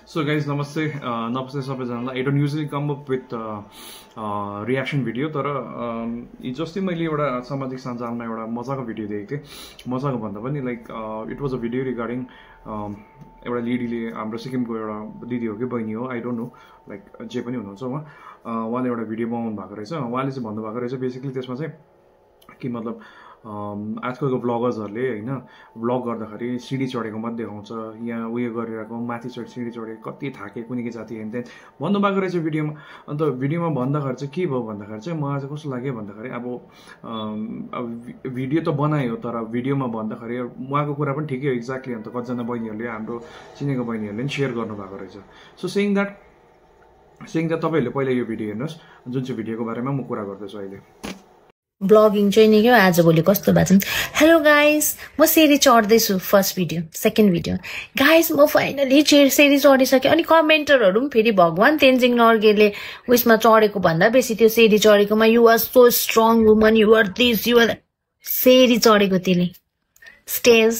So guys, namaste. Namaste सबैजनालाई. I don't usually come up with reaction video, तर हिजो अस्ति मैले एउटा सामाजिक सञ्जालमा एउटा मजाको भिडियो देखेको थिएँ. मजाको भन्दा पनि like it was a video regarding एउटा लेडीले हाम्रो सिक्किमको एउटा दिदी हो कि बहिनी हो, आई डोन्ट नो, लाइक जे पनि हुनुहुन्छ उहाँले एउटा भिडियो बनाउनु भएको रहेछ. उहाँले चाहिँ भन्नुभएको रहेछ बेसिकली त्यसमा चाहिँ कि मतलब आजकलको भ्लगर्सहरूले होइन भ्लग गर्दाखेरि सिडी चढेको मात्रै देखाउँछ, यहाँ उयो गरिरहेको माथि सिडी चढेको कति थाके कुनै के जाति हेन त्यहाँ भन्नुभएको रहेछ भिडियोमा. अन्त भिडियोमा भन्दाखेरि चाहिँ के भयो भन्दाखेरि चाहिँ मलाई चाहिँ कस्तो लाग्यो भन्दाखेरि अब भिडियो त बनायो तर भिडियोमा भन्दाखेरि उहाँको कुरा पनि ठिकै हो एक्ज्याक्टली. अन्त कतिजना बहिनीहरूले हाम्रो चिनेको बहिनीहरूले पनि सेयर गर्नुभएको रहेछ. सो सेइङ द्याट तपाईँहरूले पहिला यो भिडियो हेर्नुहोस् जुन चाहिँ भिडियोको बारेमा म कुरा गर्दैछु अहिले. ब्लगिङ चाहिँ नि क्या आजभोलि कस्तो भएको छ. हेलो गाइस, म सेरी चढ्दैछु. First video, second video. Guys म फाइनली सेरी चढिसकेँ. अनि कमेन्टरहरू पनि फेरि भगवान तेन्जिङ नर्गेले उयसमा चढेको भन्दा बेसी त्यो सेरी चढेकोमा you are so strong woman, you are this, you are सेरी चढेको त्यसले स्टेज.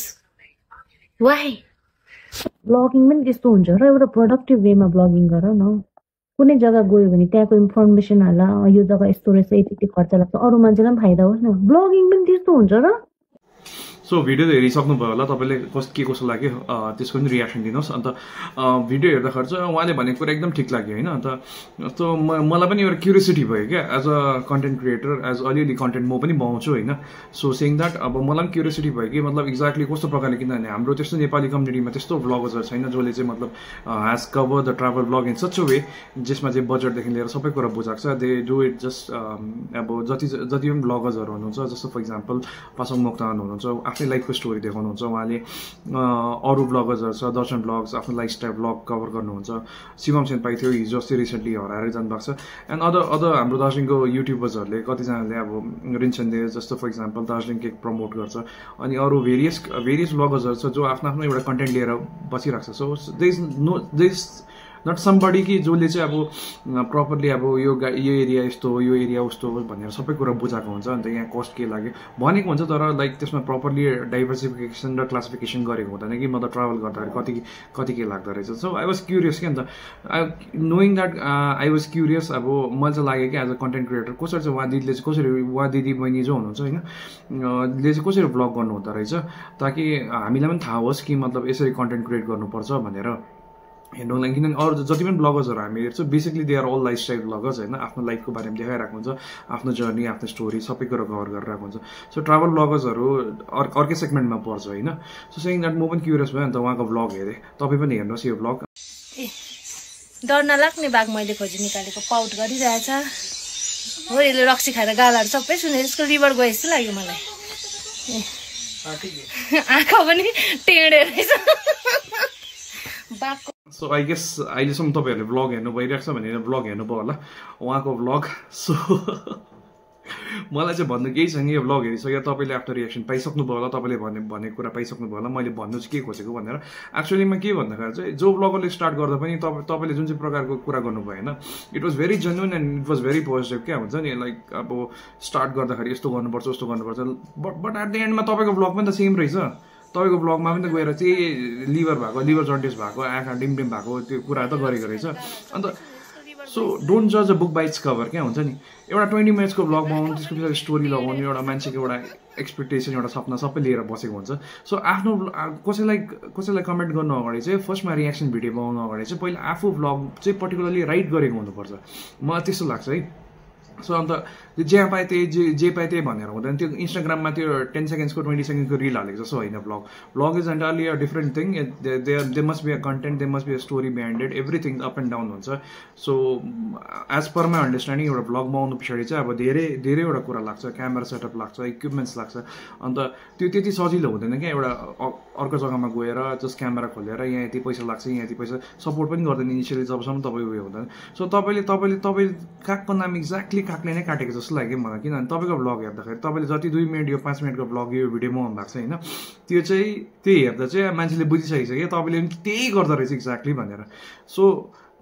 वाइ ब्लगिङ पनि त्यस्तो हुन्छ र एउटा प्रोडक्टिभ वेमा ब्लगिङ गर न. कुनै जग्गा गयो भने त्यहाँको इन्फर्मेसन हाल, यो जग्गा यस्तो रहेछ, यति खर्च लाग्छ, अरू मान्छेलाई पनि फाइदा होस् न. ब्लगिङ पनि त्यस्तो हुन्छ र. सो भिडियो त हेरिसक्नुभयो होला तपाईँले, के कसो लाग्यो त्यसको पनि रियाक्सन दिनुहोस्. अन्त भिडियो हेर्दाखेरि चाहिँ उहाँले भनेको कुरा एकदम ठिक लाग्यो होइन. अन्त जस्तो मलाई पनि एउटा क्युरियोसिटी भयो क्या as a content creator, as अलिअलि कन्टेन्ट म पनि बनाउँछु होइन. सो सेइङ द्याट अब मलाई पनि क्युरियोसिटी भयो कि मतलब एक्ज्याक्टली कस्तो प्रकारले, किनभने हाम्रो त्यस्तो नेपाली कम्युनिटीमा त्यस्तो भ्लगर्सहरू छैन जसले चाहिँ मतलब has cover the travel vlog in such a way जसमा चाहिँ बजेटदेखि लिएर सबै कुरा बुझाएको छ. दे डु इट जस्ट अब जति पनि भ्लगर्सहरू हुनुहुन्छ जस्तो फर इक्जाम्पल पासाङ मोक्तान हुनुहुन्छ, आफ्नै लाइफको स्टोरी देखाउनुहुन्छ. उहाँले अरू भ्लगर्सहरू छ, दर्शन भ्लग्स, आफ्नो लाइफस्टाइल भ्लग कभर गर्नुहुन्छ. शिवम सेनपाई थियो हिजो अस्ति रिसेन्टली हराएर जानुभएको छ. एन्ड अदर हाम्रो दार्जिलिङको युट्युबर्सहरूले कतिजनाले अब रिन्चनले जस्तो for example Darjeeling cake promote गर्छ. अनि अरू भेरियस भ्लगर्सहरू छ जो आफ्नो एउटा कन्टेन्ट लिएर बसिरहेको छ. So they is not somebody कि जसले चाहिँ अब प्रपरली अब यो एरिया यस्तो हो, यो एरिया उस्तो हो भनेर सबै कुरा बुझाएको हुन्छ. अन्त यहाँ कस्ट के लाग्यो भनेको हुन्छ तर लाइक त्यसमा प्रपरली डाइभर्सिफिकेसन र क्लासिफिकेसन गरेको हुँदैन कि मतलब ट्राभल गर्दाखेरि कति के लाग्दो रहेछ. सो आई वाज क्युरियस कि. अन्त knowing that I was curious. अब मलाई चाहिँ लाग्यो कि एज अ कन्टेन्ट क्रिएटर कसरी चाहिँ उहाँ दिदीले चाहिँ कसरी उहाँ दिदी बहिनी जो हुनुहुन्छ होइन ले चाहिँ कसरी भ्लग गर्नु हुँदो रहेछ ताकि हामीलाई पनि थाहा होस् कि मतलब यसरी कन्टेन्ट क्रिएट गर्नुपर्छ भनेर हेर्नु लागि. किनभने अरू जति पनि ब्लगर्सहरू हामी हेर्छौँ basically they are all lifestyle bloggers होइन. आफ्नो लाइफको बारेमा देखाइरहेको हुन्छ, आफ्नो जर्नी, आफ्नो स्टोरी सबै कुरा कभर गरिरहेको हुन्छ. सो ट्राभल ब्लगर्सहरू अर्कै सेगमेन्टमा पर्छ होइन. सो सेइङ द्याट म पनि क्युरियस भयो. अन्त उहाँको ब्लग हेरेँ, तपाईँ पनि हेर्नुहोस् यो ब्लग. डर नलाग्ने बाघ मैले खोजी निकालेको पाउट गरिरहेछ हो. यसले रक्सी खाएर गालाहरू सबै सुनेर यसको लिभर गयो जस्तो लाग्यो मलाई. आँखा पनि टेढे रहेछ बाघको. सो आई गेस अहिलेसम्म तपाईँहरूले भ्लग हेर्नु भइरहेको छ भनेर भ्लग हेर्नुभयो होला उहाँको भ्लग. सो मलाई चाहिँ भन्नु केही छैन. यो भ्लग हेरिसक्यो तपाईँले आफ्नो रिएक्सन पाइसक्नुभयो होला, तपाईँले भनेको कुरा पाइसक्नुभयो होला. मैले भन्नु चाहिँ के खोजेको भनेर एक्चुअलीमा के भन्दाखेरि चाहिँ जो भ्लगरले स्टार्ट गर्दा पनि तपाईँले जुन चाहिँ प्रकारको कुरा गर्नुभयो होइन it was very genuine and it was very positive. क्या हुन्छ नि लाइक अब स्टार्ट गर्दाखेरि यस्तो गर्नुपर्छ उस्तो गर्नुपर्छ, बट एट द एन्डमा तपाईँको भ्लग पनि त सेम रहेछ. तपाईँको भ्लगमा पनि त गएर चाहिँ लिभर जन्डिस भएको, आँखा डिमडिम भएको त्यो कुरा त गरेको रहेछ. अन्त सो डोन्ट जज a book by its cover. क्या हुन्छ नि एउटा 20 मिनट्सको भ्लग बनाउनु, त्यसको पछाडि स्टोरी लगाउनु, एउटा मान्छेको एउटा एक्सपेक्टेसन, एउटा सपना सबै लिएर बसेको हुन्छ. सो आफ्नो कसैलाई कमेन्ट गर्नु अगाडि चाहिँ फर्स्टमा रियाक्सन भिडियो बनाउनु अगाडि चाहिँ पहिला आफू भ्लग चाहिँ पर्टिकुलरली राइट गरेको हुनुपर्छ, मलाई त्यस्तो लाग्छ है. सो अन्त जे पाए त्यही भनेर हुँदैन. त्यो इन्स्टाग्राममा त्यो 10 सेकेन्ड्सको 20 सेकेन्डको रिल हालेको जस्तो होइन. Vlog is entirely a different thing. They must be a content, they must be a story behind it, everything up and down हुन्छ. So as per my understanding एउटा भ्लग बनाउनु पछाडि चाहिँ अब धेरैवटा कुरा लाग्छ, क्यामेरा सेटअप लाग्छ, इक्विपमेन्ट्स लाग्छ. अन्त त्यो त्यति सजिलो हुँदैन क्या. एउटा अर्को जग्गामा गएर जस्ट क्यामेरा खोलेर यहाँ यति पैसा लाग्छ, यहाँ यति पैसा सपोर्ट पनि गर्दैन इनिसियली जबसम्म तपाईँ उयो हुँदैन. सो तपाईँ कागको नाम एक्ज्याक्टली कागले नै काटेको जस्तो लाग्यो मलाई. किनभने तपाईँको भ्लग हेर्दाखेरि तपाईँले जति 2 मिनट यो 5 मिनटको भ्लग यो भिडियो बनाउनु भएको छ होइन त्यो हेर्दा चाहिँ मान्छेले बुझिसकेको छ कि तपाईँले पनि त्यही गर्दो रहेछ एक्ज्याक्टली भनेर. सो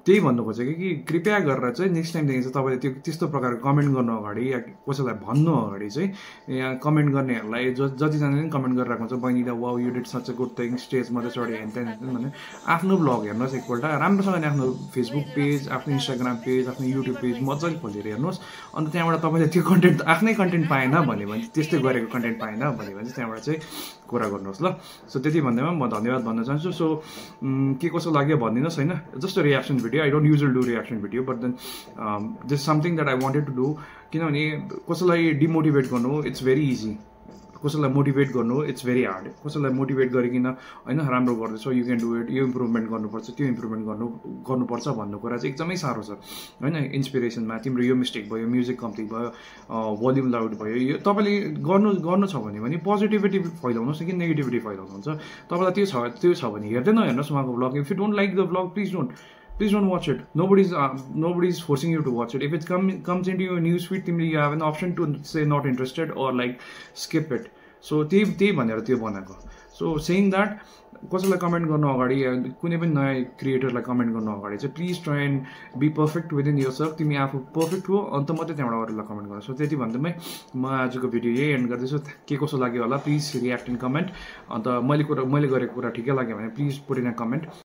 त्यही भन्नु खोजेको कि कृपया गरेर चाहिँ नेक्स्ट टाइमदेखि चाहिँ तपाईँले त्यो त्यस्तो प्रकारको कमेन्ट गर्नु अगाडि या कसैलाई भन्नु अगाडि चाहिँ यहाँ कमेन्ट गर्नेहरूलाई जतिजनाले पनि कमेन्ट गरिरहेको हुन्छ बहिनीले wow you did such a good thing स्टेजमा चाहिँ चढ्यो हेन भने आफ्नो ब्लग हेर्नुहोस् एकपल्ट राम्रोसँगले आफ्नो फेसबुक पेज आफ्नो इन्स्टाग्राम पेज आफ्नो युट्युब पेज मजाले खोलेर हेर्नुहोस् अन्त त्यहाँबाट तपाईँले त्यो कन्टेन्ट आफ्नै कन्टेन्ट पाएन भन्यो भने त्यस्तै गरेको कन्टेन्ट पाएन भन्यो भने चाहिँ त्यहाँबाट चाहिँ कुरा गर्नुहोस् ल सो त्यति भन्दैमा म धन्यवाद भन्न चाहन्छु सो के कसो लाग्यो भनिदिनुहोस् होइन just reaction video I don't usual do reaction video but then this something that I wanted to do किनभने कसैलाई डिमोटिभेट गर्नु इट्स भेरी इजी कसैलाई मोटिभेट गर्नु इट्स भेरी हार्ड कसैलाई मोटिभेट गरिकन होइन राम्रो गर्दैछ यु क्यान डु इट यो इम्प्रुभमेन्ट गर्नुपर्छ त्यो इम्प्रुभमेन्ट गर्नुपर्छ भन्ने कुरा चाहिँ एकदमै साह्रो छ होइन इन्सपिरेसनमा तिम्रो यो मिस्टेक भयो म्युजिक कम्ती भयो भोल्युम लाउड भयो यो तपाईँले गर्नु छ भने पोजिटिभिटी फैलाउनुहोस् कि नेगेटिभिटी फैलाउनुहुन्छ तपाईँलाई त्यो छ भने हेर्दै नहेर्नुहोस् उहाँको blog if you don't like the blog Please don't watch it. Nobody's forcing you to watch it. If it comes into your news feed, you have an option to say not interested or like skip it. So त्यही भनेर त्यो बनाएको. So saying that कसैलाई comment गर्नु अगाडि कुनै पनि नयाँ क्रिएटरलाई कमेन्ट गर्नु अगाडि चाहिँ please try and be perfect within yourself तिमी आफू पर्फेक्ट हो अन्त मात्रै त्यहाँबाट अरूलाई कमेन्ट गर्नु सो त्यति भन्दैमै म आजको भिडियो यही एन्ड गर्दैछु के कसो लाग्यो होला प्लिज रियाक्ट इन कमेन्ट अन्त मैले गरेको कुरा ठिकै लाग्यो भने please put in a comment